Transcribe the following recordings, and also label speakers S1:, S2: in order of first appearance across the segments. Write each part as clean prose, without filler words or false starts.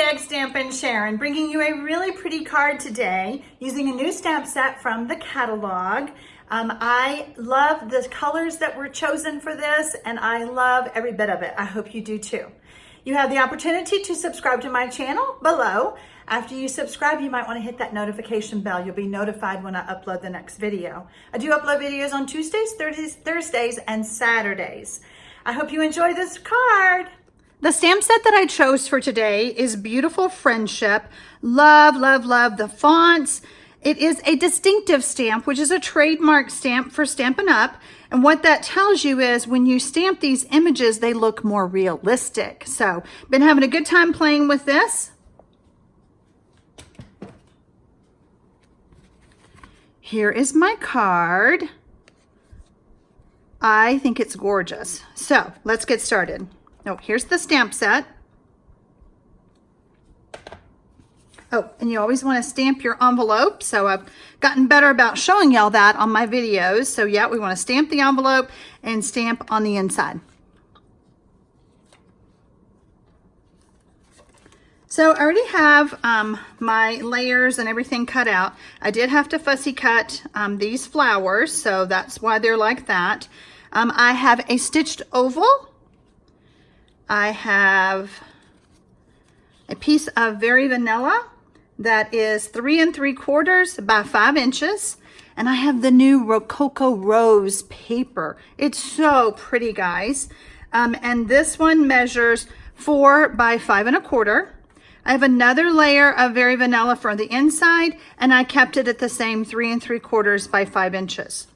S1: TxStampin Sharon, bringing you a really pretty card today using a new stamp set from the catalog. I love the colors that were chosen for this, and I love every bit of it. I hope you do too. You have the opportunity to subscribe to my channel below. After you subscribe, you might want to hit that notification bell. You'll be notified when I upload the next video. I do upload videos on Tuesdays, Thursdays, and Saturdays. I hope you enjoy this card. The stamp set that I chose for today is Beautiful Friendship. Love, love, love the fonts. It is a distinctive stamp, which is a trademark stamp for Stampin' Up. And what that tells you is when you stamp these images, they look more realistic. So, been having a good time playing with this. Here is my card. I think it's gorgeous. So, let's get started. Oh, here's the stamp set. Oh, and you always want to stamp your envelope. So I've gotten better about showing y'all that on my videos. So yeah, we want to stamp the envelope and stamp on the inside. So I already have my layers and everything cut out. I did have to fussy cut these flowers, so that's why they're like that. I have a stitched oval. I have a piece of Very Vanilla that is 3 3/4 by 5 inches. And I have the new Rococo Rose paper. It's so pretty, guys. And this one measures 4 by 5 1/4. I have another layer of Very Vanilla for the inside, and I kept it at the same 3 3/4 by 5 inches.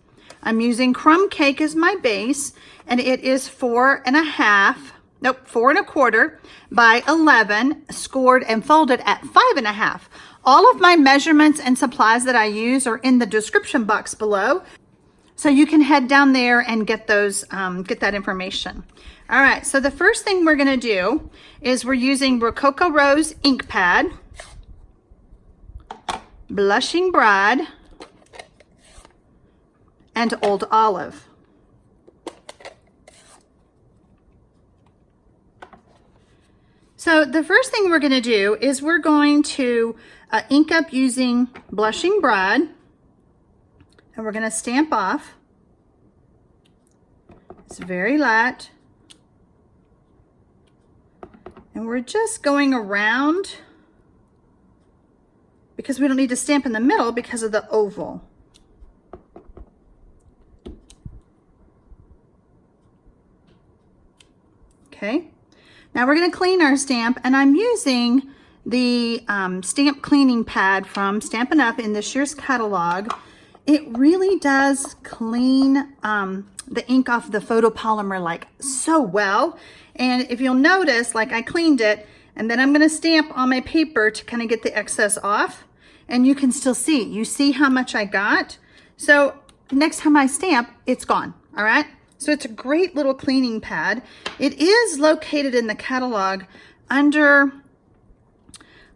S1: I'm using Crumb Cake as my base, and it is 4 1/4 by 11, scored and folded at 5 1/2. All of my measurements and supplies that I use are in the description box below, so you can head down there and get those, get that information. All right, so the first thing we're gonna do is we're using Rococo Rose ink pad, Blushing Bride, and Old Olive. So the first thing we're going to do is we're going to ink up using Blushing Bride, and we're going to stamp off. It's very light. And we're just going around because we don't need to stamp in the middle because of the oval. Okay. Now we're going to clean our stamp, and I'm using the stamp cleaning pad from Stampin' Up in this year's catalog. It really does clean the ink off the photopolymer like so well. And if you'll notice, like I cleaned it, and then I'm going to stamp on my paper to kind of get the excess off. And you can still see, you see how much I got. So next time I stamp, it's gone. All right. So it's a great little cleaning pad. It is located in the catalog under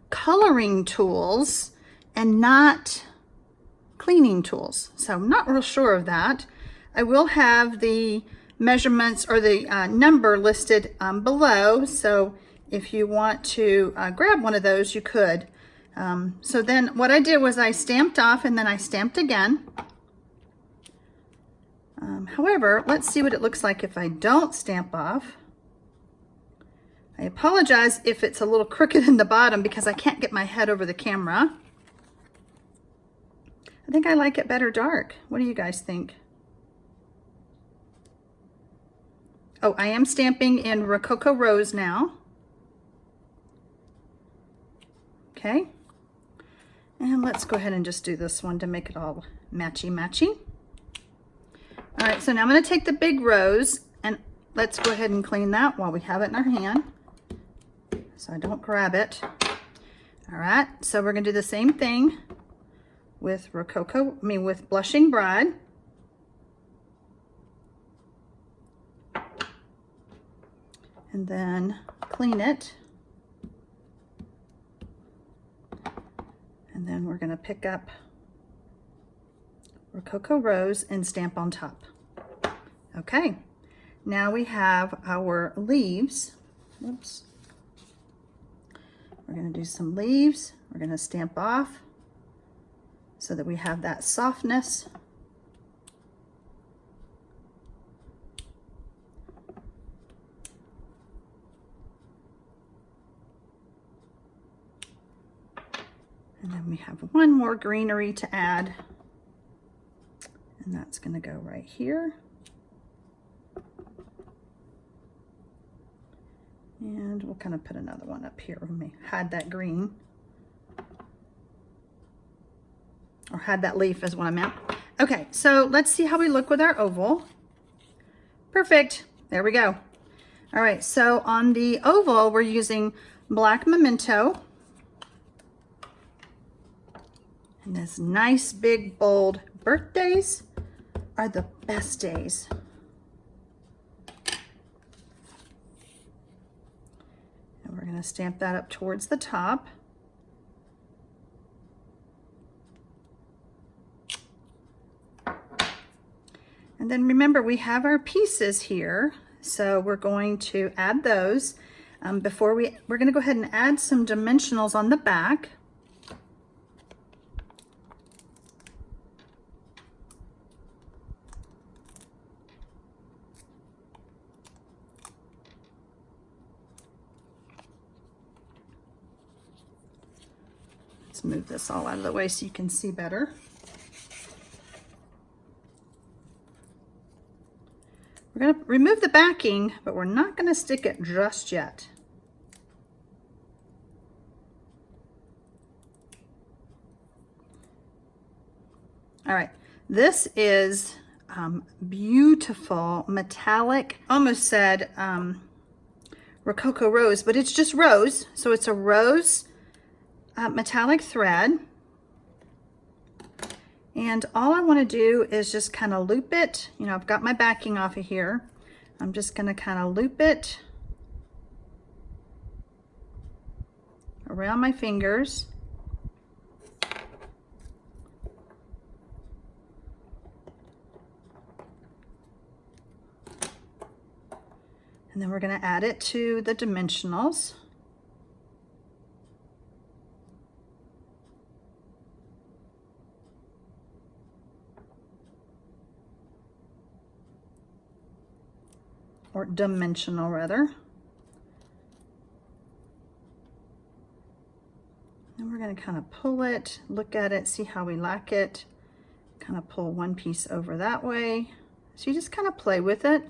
S1: coloring tools and not cleaning tools. So I'm not real sure of that. I will have the measurements or the number listed below. So if you want to grab one of those, you could. So then what I did was I stamped off and then I stamped again. However, let's see what it looks like if I don't stamp off. I apologize if it's a little crooked in the bottom because I can't get my head over the camera. I think I like it better dark. What do you guys think? Oh, I am stamping in Rococo Rose now. Okay. And let's go ahead and just do this one to make it all matchy-matchy. All right, so now I'm going to take the big rose and let's go ahead and clean that while we have it in our hand so I don't grab it. All right, so we're going to do the same thing with with Blushing Bride. And then clean it. And then we're going to pick up Rococo Rose and stamp on top. Okay, now we have our leaves. Oops. We're going to do some leaves. We're going to stamp off so that we have that softness. And then we have one more greenery to add, and that's going to go right here. And we'll kind of put another one up here when we had that green. Or had that leaf is what I meant. Okay, so let's see how we look with our oval. Perfect. There we go. All right, so on the oval, we're using black memento. And this nice, big, bold birthdays are the best days. And we're going to stamp that up towards the top. And then remember, we have our pieces here, so we're going to add those. We're going to go ahead and add some dimensionals on the back. Let's move this all out of the way so you can see better. We're going to remove the backing, but we're not going to stick it just yet. All right, this is beautiful metallic, almost said Rococo rose, but it's just rose. So it's a rose metallic thread. And all I want to do is just kind of loop it. You know, I've got my backing off of here. I'm just going to kind of loop it around my fingers. And then we're going to add it to the dimensionals. Or dimensional rather. And we're going to kind of pull it, look at it, see how we like it. Kind of pull one piece over that way. So you just kind of play with it.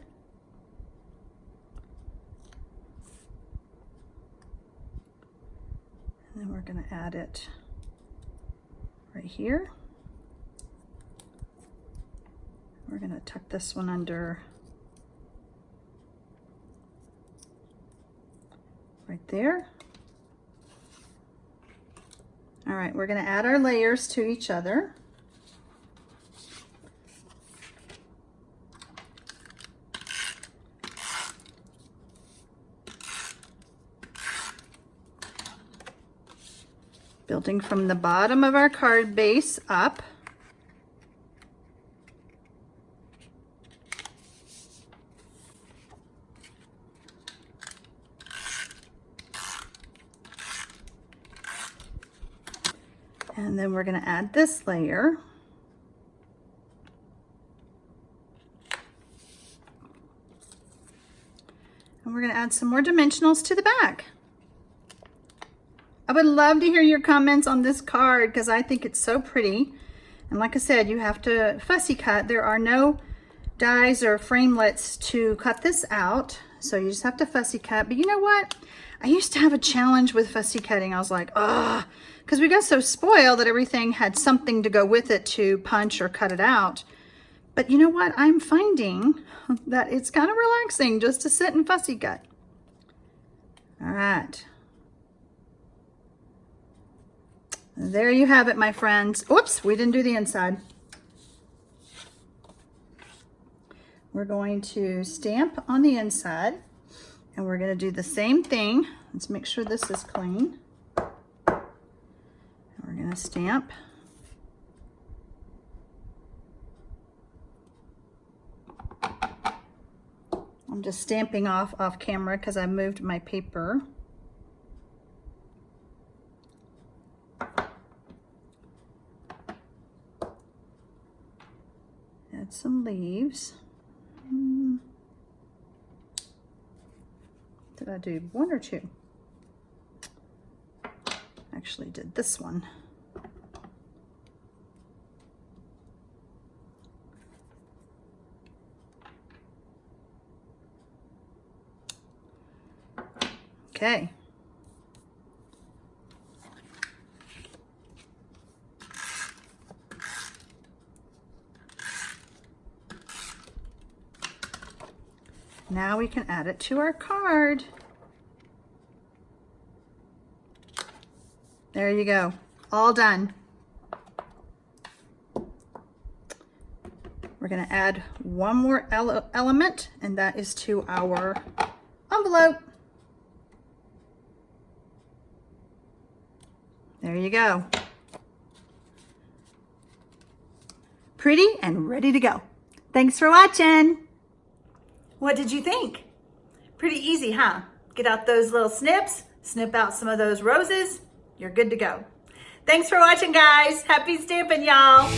S1: And then we're going to add it right here. We're going to tuck this one under right there. All right, we're going to add our layers to each other. Building from the bottom of our card base up. And then we're going to add this layer. And we're going to add some more dimensionals to the back. I would love to hear your comments on this card because I think it's so pretty. And like I said, you have to fussy cut. There are no dies or framelits to cut this out. So you just have to fussy cut. But you know what? I used to have a challenge with fussy cutting. I was like, ah, because we got so spoiled that everything had something to go with it to punch or cut it out. But you know what? I'm finding that it's kind of relaxing just to sit and fussy cut. All right. There you have it, my friends. Oops, we didn't do the inside. We're going to stamp on the inside, and we're going to do the same thing. Let's make sure this is clean. We're going to stamp. I'm just stamping off camera because I moved my paper. some leaves. Did I do one or two? Actually did this one. Okay. Now we can add it to our card. There you go, all done. We're gonna add one more element, and that is to our envelope. There you go. Pretty and ready to go. Thanks for watching. What did you think? Pretty easy, huh? Get out those little snips, snip out some of those roses, you're good to go. Thanks for watching, guys. Happy stamping, y'all.